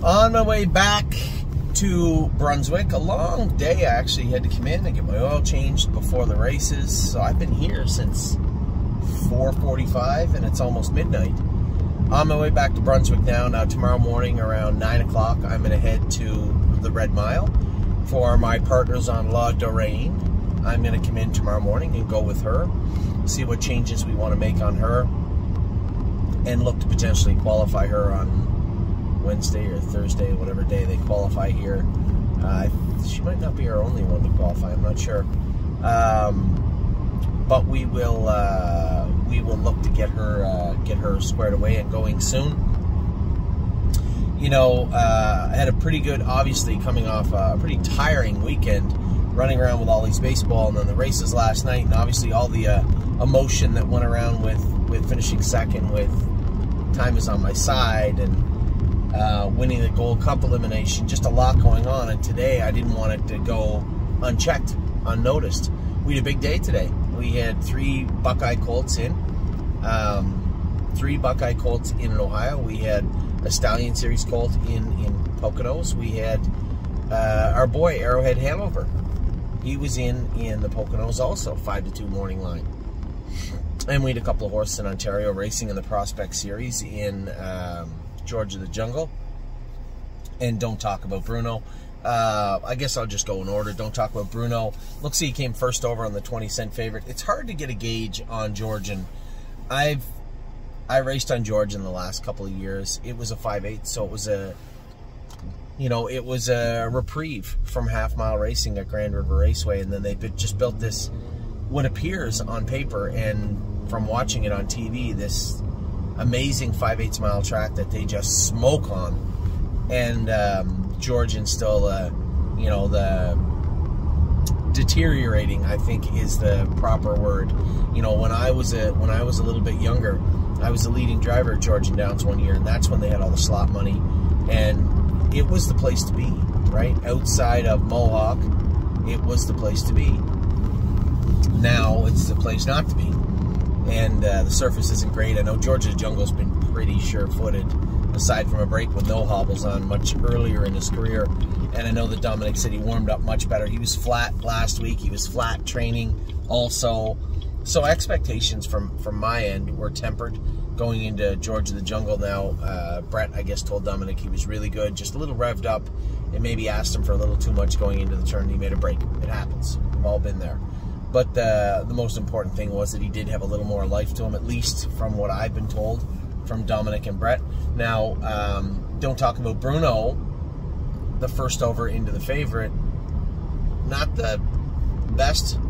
On my way back to Brunswick, a long day. I actually had to come in and get my oil changed before the races. So I've been here since 4:45 and it's almost midnight. On my way back to Brunswick now. Now tomorrow morning around 9 o'clock, I'm going to head to the Red Mile for my partners on La Dorraine. I'm going to come in tomorrow morning and go with her, see what changes we want to make on her, and look to potentially qualify her on Wednesday or Thursday, whatever day they qualify here. She might not be our only one to qualify, I'm not sure. But we will look to get her squared away and going soon. You know, I had a pretty good, obviously coming off a pretty tiring weekend, running around with all these baseball and then the races last night, and obviously all the emotion that went around with finishing second, with time is on my side, and winning the Gold Cup elimination. Just a lot going on, and today I didn't want it to go unchecked, unnoticed. We had a big day today. We had 3 Buckeye Colts in. 3 Buckeye Colts in Ohio. We had a Stallion Series Colt in Poconos. We had our boy Arrowhead Hanover. He was in the Poconos also, 5-2 morning line. And we had a couple of horses in Ontario racing in the Prospect Series in Georgia the Jungle. And Don't Talk About Bruno. I guess I'll just go in order. Don't Talk About Bruno. Looks like he came first over on the 20-cent favorite. It's hard to get a gauge on Georgian. I raced on George in the last couple of years. It was a 5/8, so it was a, you know, it was a reprieve from half-mile racing at Grand River Raceway, and then they just built this, what appears on paper and from watching it on TV, this amazing 5/8 mile track that they just smoke on. And Georgian still, you know, the deteriorating, I think, is the proper word. You know, when I was a little bit younger, I was the leading driver at Georgian Downs one year, and that's when they had all the slot money, and it was the place to be, right? Outside of Mohawk, it was the place to be. Now it's the place not to be, and the surface isn't great. I know Georgia Jungle's been pretty sure-footed, aside from a break with no hobbles on much earlier in his career. And I know that Dominic said he warmed up much better. He was flat last week. He was flat training also. So expectations from my end were tempered going into Georgia the Jungle now. Brett, I guess, told Dominic he was really good, just a little revved up, and maybe asked him for a little too much going into the turn. He made a break. It happens. We've all been there. But the most important thing was that he did have a little more life to him, at least from what I've been told from Dominic and Brett. Now, Don't Talk About Bruno, the first over into the favorite, not the best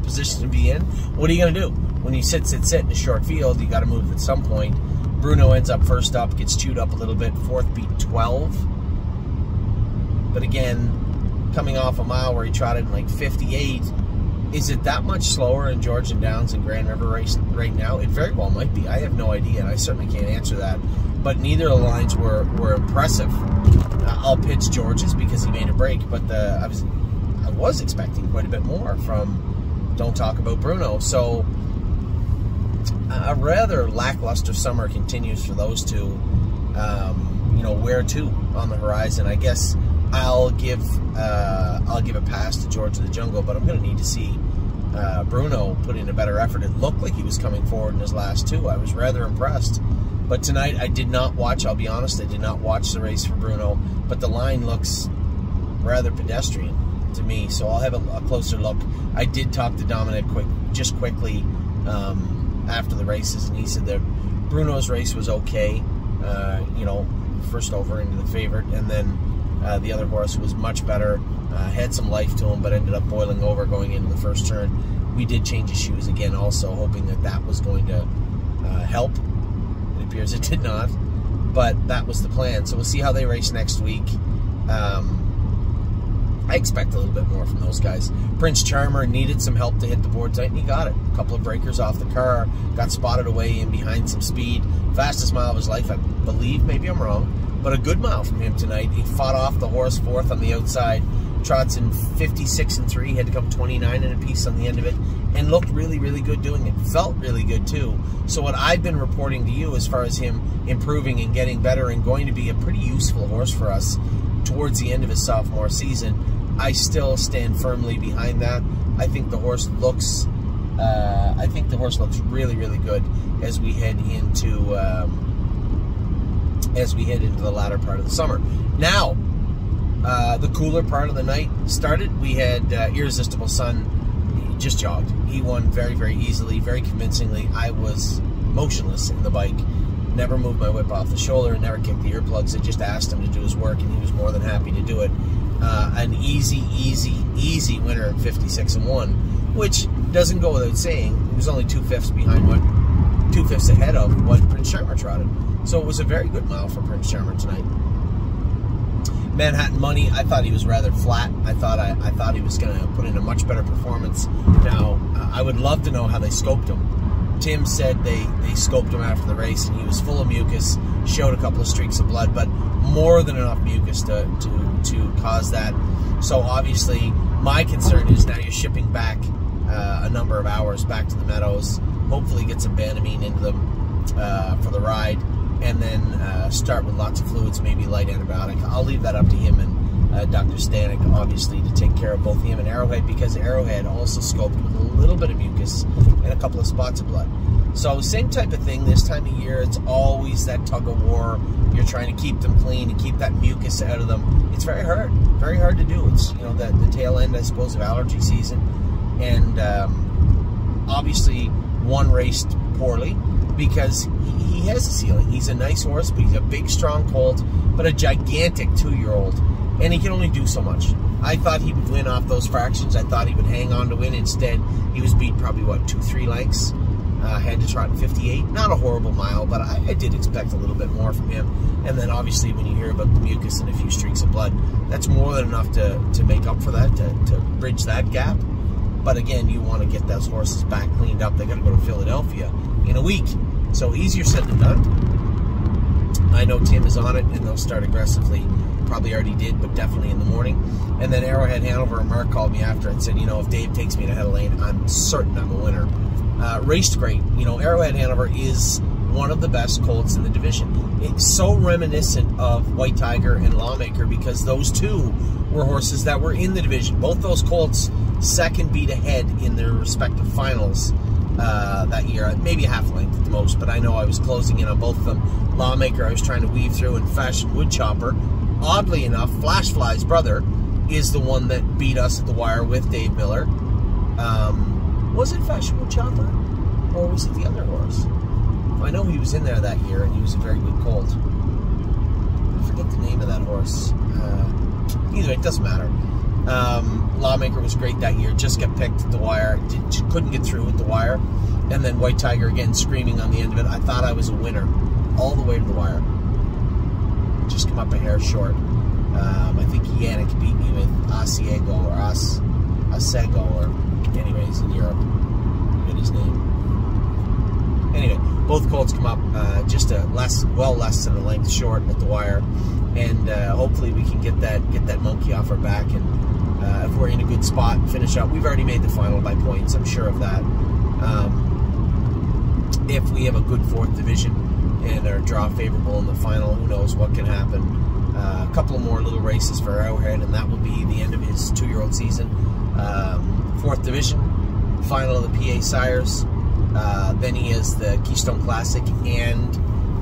position to be in. What are you going to do? When you sit in a short field, you got to move at some point. Bruno ends up first up, gets chewed up a little bit, 4th beat 12. But again, coming off a mile where he trotted in like 58, is it that much slower in Georgian Downs and Grand River race right now? It very well might be. I have no idea, and I certainly can't answer that. But neither of the lines were impressive. I'll pitch George's because he made a break, but I was expecting quite a bit more from Don't Talk About Bruno. So a rather lackluster summer continues for those two. You know, where to on the horizon? I guess I'll give a pass to Georgia the Jungle, but I'm going to need to see Bruno put in a better effort. It looked like he was coming forward in his last 2. I was rather impressed. But tonight I did not watch, I'll be honest, I did not watch the race for Bruno, but the line looks rather pedestrian to me, so I'll have a closer look. I did talk to Dominic quickly after the races, and he said that Bruno's race was okay, you know, first over into the favorite, and then the other horse was much better, had some life to him, but ended up boiling over going into the first turn. We did change his shoes again also, hoping that was going to help. It appears it did not, but that was the plan. So we'll see how they race next week. I expect a little bit more from those guys. Prince Charmer needed some help to hit the board tight, and he got it. A couple of breakers off the car, got spotted away in behind some speed. Fastest mile of his life, I believe. Maybe I'm wrong, but a good mile from him tonight. He fought off the horse 4th on the outside, trots in 56 and 3, had to come 29 and a piece on the end of it, and looked really, really good doing it. Felt really good too. So what I've been reporting to you as far as him improving and getting better and going to be a pretty useful horse for us towards the end of his sophomore season, I still stand firmly behind that. I think the horse looks really, really good as we head into the latter part of the summer. Now, the cooler part of the night started. We had Irresistible Sun. He just jogged. He won very, very easily, very convincingly. I was motionless in the bike. Never moved my whip off the shoulder, never kicked the earplugs. I just asked him to do his work, and he was more than happy to do it. An easy winner at 56 and 1, which doesn't go without saying. He was only 2/5 behind two-fifths ahead of what Prince Charmer trotted. So it was a very good mile for Prince Charmer tonight. Manhattan Money, I thought he was rather flat. I thought he was going to put in a much better performance. Now, I would love to know how they scoped him. Tim said they scoped him after the race, and he was full of mucus, showed a couple of streaks of blood, but more than enough mucus to cause that. So obviously, my concern is now you're shipping back a number of hours back to the meadows, hopefully get some Banamine into them for the ride, and then start with lots of fluids, maybe light antibiotic. I'll leave that up to him and Dr. Stanek, obviously, to take care of both him and Arrowhead, because Arrowhead also scoped with a little bit of mucus and a couple of spots of blood. So same type of thing this time of year. It's always that tug of war. You're trying to keep them clean and keep that mucus out of them. It's very hard to do. It's, you know, the tail end, I suppose, of allergy season. And obviously one raced poorly because he has a ceiling. He's a nice horse, but he's a big, strong colt, but a gigantic 2-year-old, and he can only do so much. I thought he would win off those fractions. I thought he would hang on to win. Instead, he was beat probably, what, 2-3 lengths. Had to trot in 58. Not a horrible mile, but I did expect a little bit more from him. And then obviously when you hear about the mucus and a few streaks of blood, that's more than enough to make up for that, to bridge that gap. But again, you want to get those horses back cleaned up. They got to go to Philadelphia in a week. So easier said than done. I know Tim is on it, and they'll start aggressively. Probably already did, but definitely in the morning. And then Arrowhead Hanover, Mark called me after and said, you know, if Dave takes me to head of lane, I'm certain I'm a winner. Raced great. You know, Arrowhead Hanover is one of the best colts in the division. It's so reminiscent of White Tiger and Lawmaker because those two were horses that were in the division. Both those colts second beat ahead in their respective finals that year. Maybe a half length at the most, but I know I was closing in on both of them. Lawmaker I was trying to weave through, and Fashion Woodchopper, oddly enough, Flashfly's brother, is the one that beat us at the wire with Dave Miller. Was it Fashion Woodchopper, or was it the other horse? I know he was in there that year, and he was a very good colt. I forget the name of that horse. Either way, it doesn't matter. Lawmaker was great that year, just got picked at the wire, couldn't get through with the wire, and then White Tiger again screaming on the end of it. I thought I was a winner all the way to the wire. Just come up a hair short. I think Yannick beat me with Asiego or Asego, or anyways, in Europe. I forget his name. Anyway, both colts come up just well less than a length short at the wire, and hopefully we can get that monkey off our back, and if we're in a good spot, finish up. We've already made the final by points, I'm sure of that. If we have a good fourth division and are draw favorable in the final, who knows what can happen. A couple of more little races for Arrowhead, and that will be the end of his 2-year-old season. Fourth division, final of the PA Sires. Then he has the Keystone Classic and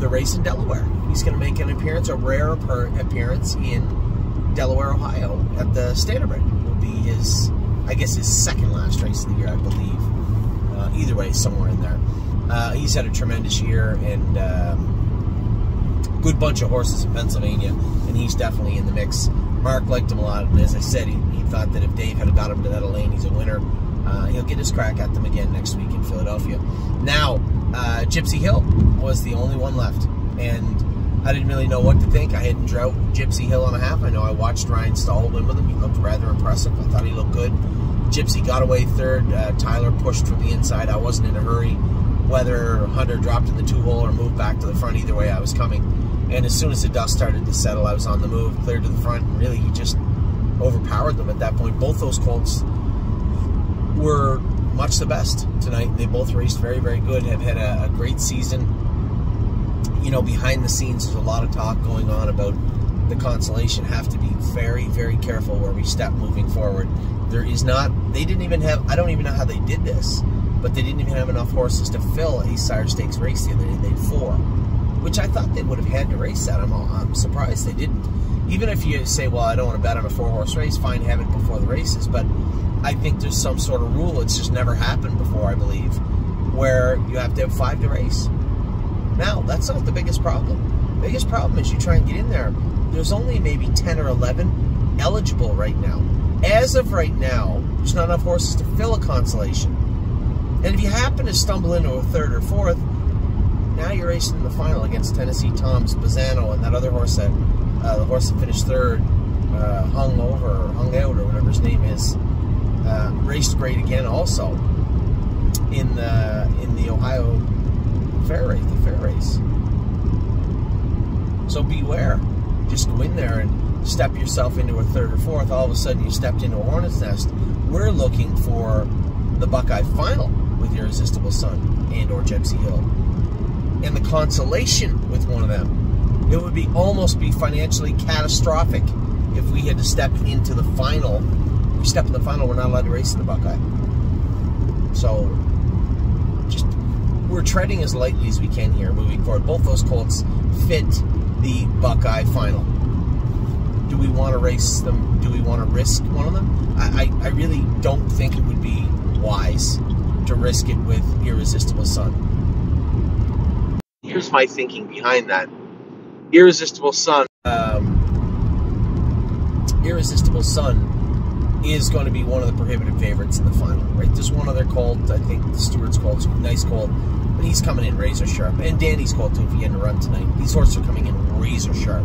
the race in Delaware. He's going to make an appearance, a rare appearance in Delaware, Ohio at the Standardbred. It will be his, I guess, his second last race of the year, I believe. Either way, somewhere in there. He's had a tremendous year, and good bunch of horses in Pennsylvania, and he's definitely in the mix. Mark liked him a lot, and as I said, he thought that if Dave had got him to that lane, he's a winner. He'll get his crack at them again next week in Philadelphia. Now, Gypsy Hill was the only one left, and I didn't really know what to think. I hadn't drought Gypsy Hill on a half. I know I watched Ryan Stahl win with him. He looked rather impressive. I thought he looked good. Gypsy got away third. Tyler pushed from the inside. I wasn't in a hurry. Whether Hunter dropped in the 2-hole or moved back to the front, either way I was coming. And as soon as the dust started to settle, I was on the move, cleared to the front, and really he just overpowered them at that point. Both those colts were much the best tonight. They both raced very, very good, have had a great season. You know, behind the scenes, there's a lot of talk going on about the Constellation. Have to be very, very careful where we step moving forward. There is not, they didn't even have, I don't even know how they did this, but they didn't even have enough horses to fill a Sire Stakes race the other day. They had 4, which I thought they would have had to race that. I'm surprised they didn't. Even if you say, well, I don't want to bet on a 4-horse race, fine, have it before the races, but I think there's some sort of rule. It's just never happened before, I believe, where you have to have 5 to race. Now, that's not the biggest problem. The biggest problem is you try and get in there. There's only maybe 10 or 11 eligible right now. As of right now, there's not enough horses to fill a Constellation. And if you happen to stumble into a 3rd or 4th, now you're racing in the final against Tennessee Tom's, Bazzano, and that other horse that, the horse that finished 3rd, hung out, or whatever his name is, raced great again also in the Ohio fair race. So beware. Just go in there and step yourself into a 3rd or 4th. All of a sudden you stepped into a hornet's nest. We're looking for the Buckeye Final with Irresistible Sun and or Gypsy Hill, and the Constellation with one of them. It would almost be financially catastrophic if we had to step into the final. If we step in the final, we're not allowed to race in the Buckeye. So just, we're treading as lightly as we can here moving forward. Both those colts fit the Buckeye Final. Do we want to race them? Do we want to risk one of them? I really don't think it would be wise to risk it with Irresistible Sun. Here's my thinking behind that. Irresistible Sun is going to be one of the prohibitive favorites in the final, right? There's one other colt, I think Stewart's colt's a nice colt, but he's coming in razor sharp. And Danny's colt too, if he had to run tonight. These horses are coming in razor sharp.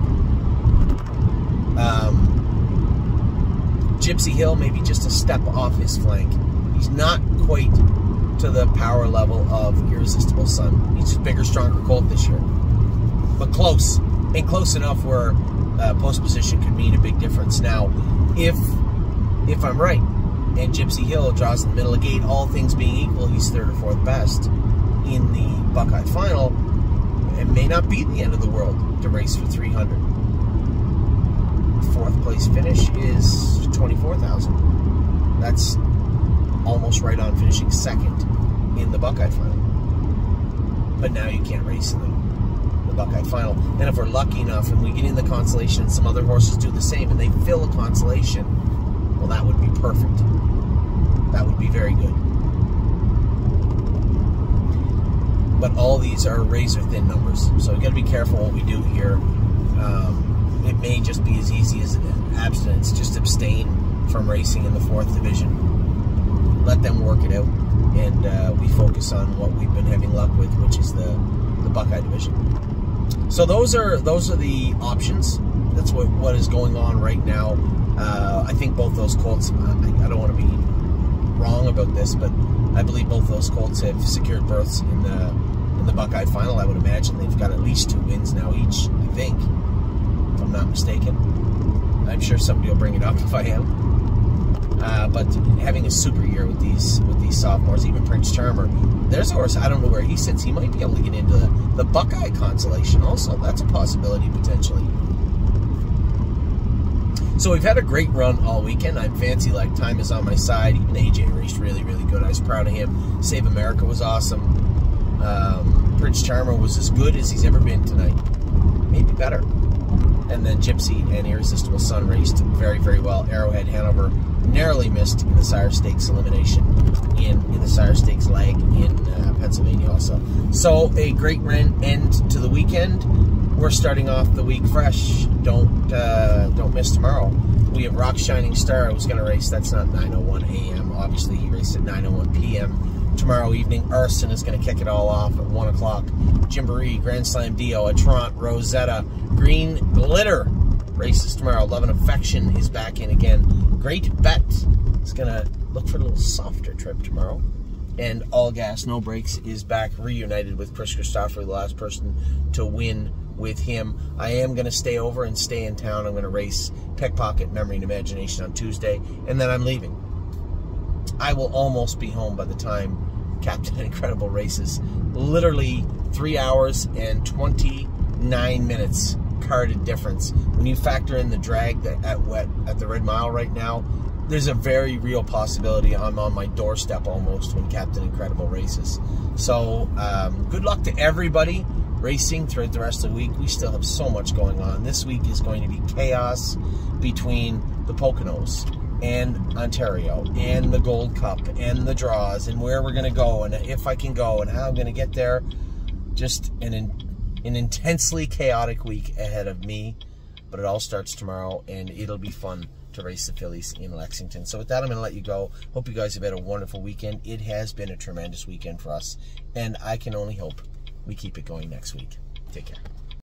Gypsy Hill maybe just a step off his flank. He's not quite to the power level of Irresistible Sun. He's a bigger, stronger colt this year, but close, and close enough where post position could mean a big difference. Now, if I'm right, and Gypsy Hill draws in the middle of the gate, all things being equal, he's 3rd or 4th best in the Buckeye Final. It may not be the end of the world to race for 300. 4th place finish is 24,000. That's almost right on finishing 2nd in the Buckeye Final. But now you can't race in the Buckeye Final. And if we're lucky enough and we get in the Constellation and some other horses do the same and they fill a Constellation, well, that would be perfect. That would be very good. But all these are razor thin numbers, so we got to be careful what we do here. It may just be as easy as abstinence. Just abstain from racing in the 4th division. Let them work it out, and we focus on what we've been having luck with, which is the Buckeye division. So those are the options. That's what is going on right now. I think both those colts, I don't want to be wrong about this, but I believe both those colts have secured berths in the Buckeye Final. I would imagine they've got at least 2 wins now each, I think, if I'm not mistaken. I'm sure somebody will bring it up if I am. But having a super year with these sophomores, even Prince Charmer, there's a horse, I don't know where he sits. He might be able to get into the Buckeye Constellation also. That's a possibility potentially. So we've had a great run all weekend. I'm fancy like time is on my side. Even AJ raced really, really good. I was proud of him. Save America was awesome. Prince Charmer was as good as he's ever been tonight. Maybe better. And then Gypsy and Irresistible Sun raced very, very well. Arrowhead Hanover narrowly missed in the Sire Stakes elimination in the Sire Stakes leg in Pennsylvania also. So a great end to the weekend. We're starting off the week fresh. Don't miss tomorrow. We have Rock Shining Star who's going to race. That's not 9:01 a.m. Obviously, he raced at 9:01 p.m. tomorrow evening. Arson is going to kick it all off at 1 o'clock. Gymboree, Grand Slam Dio, Atrant, Rosetta, Green Glitter races tomorrow. Love and Affection is back in again. Great Bet is going to look for a little softer trip tomorrow. And All Gas, No Brakes is back reunited with Chris Christopher, the last person to win with him. I am going to stay over and stay in town. I'm going to race Pickpocket, Memory, and Imagination on Tuesday, and then I'm leaving. I will almost be home by the time Captain Incredible races. Literally 3 hours and 29 minutes carded difference. When you factor in the drag at the Red Mile right now, there's a very real possibility I'm on my doorstep almost when Captain Incredible races. So good luck to everybody racing throughout the rest of the week. We still have so much going on. This week is going to be chaos between the Poconos and Ontario and the Gold Cup and the draws and where we're going to go and if I can go and how I'm going to get there. Just an intensely chaotic week ahead of me, but it all starts tomorrow and it'll be fun to race the fillies in Lexington. So with that, I'm going to let you go. Hope you guys have had a wonderful weekend. It has been a tremendous weekend for us, and I can only hope we keep it going next week. Take care.